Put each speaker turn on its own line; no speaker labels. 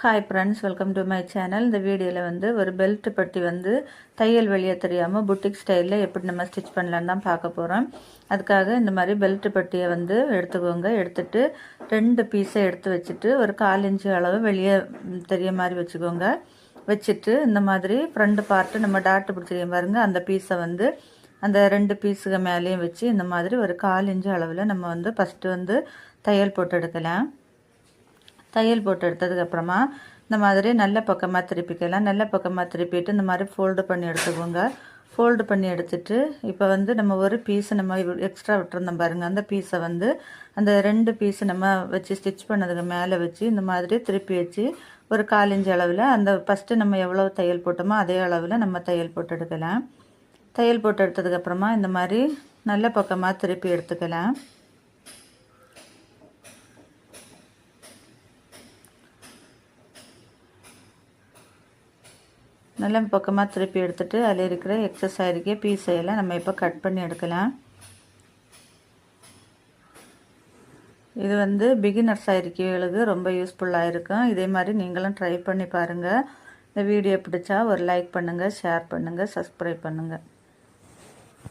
Hi friends, welcome to my channel. இந்த வீடியோவில் வந்து ஒரு பெல்ட் பட்டி வந்து தையல் வெளியே தெரியாமல் புட்டிக் ஸ்டைலில் எப்படி நம்ம ஸ்டிச் பண்ணலான்னு தான் பார்க்க போகிறோம். அதுக்காக இந்த மாதிரி பெல்ட் பட்டியை வந்து எடுத்துக்கோங்க. எடுத்துட்டு 2 பீஸை எடுத்து வச்சுட்டு ஒரு 1/4 இன்ச்சு அளவு வெளியே தெரிய மாதிரி வச்சுக்கோங்க. வச்சுட்டு இந்த மாதிரி ஃப்ரண்ட் பார்ட்டு நம்ம டாட்டு பிடிச்சிருக்கோம் பாருங்க, அந்த பீஸை வந்து அந்த 2 பீஸுக்கு மேலேயும் வச்சு இந்த மாதிரி ஒரு 1/4 இன்ச்சு அளவில் நம்ம வந்து ஃபஸ்ட்டு வந்து தையல் போட்டு எடுக்கலாம். தையல் போட்டு எடுத்ததுக்கப்புறமா இந்த மாதிரி நல்ல பக்கமாக திருப்பிக்கலாம். நல்ல பக்கமாக திருப்பிட்டு இந்த மாதிரி ஃபோல்டு பண்ணி எடுத்துக்கோங்க. ஃபோல்டு பண்ணி எடுத்துட்டு இப்போ வந்து நம்ம ஒரு பீஸை நம்ம எக்ஸ்ட்ரா விட்டுருந்தோம் பாருங்கள், அந்த பீஸை வந்து அந்த 2 பீஸு நம்ம வச்சு ஸ்டிச் பண்ணதுக்கு மேலே வச்சு இந்த மாதிரி திருப்பி வச்சு ஒரு 1/4 இன்ச்சு அளவில் அந்த ஃபஸ்ட்டு நம்ம எவ்வளோ தையல் போட்டோமோ அதே அளவில் நம்ம தையல் போட்டு எடுக்கலாம். தையல் போட்டு எடுத்ததுக்கப்புறமா இந்த மாதிரி நல்ல பக்கமாக திருப்பி எடுத்துக்கலாம். நல்ல பக்கமாக திருப்பி எடுத்துகிட்டு அதில் இருக்கிற எக்ஸஸ் ஆகிருக்க பீஸையெல்லாம் நம்ம இப்போ கட் பண்ணி எடுக்கலாம். இது வந்து பிகினர்ஸ் ஆகிருக்கவங்களுக்கு ரொம்ப யூஸ்ஃபுல்லாக இருக்கும். இதே மாதிரி நீங்களும் ட்ரை பண்ணி பாருங்கள். இந்த வீடியோ பிடிச்சா ஒரு லைக் பண்ணுங்கள், ஷேர் பண்ணுங்கள், சப்ஸ்கிரைப் பண்ணுங்கள்.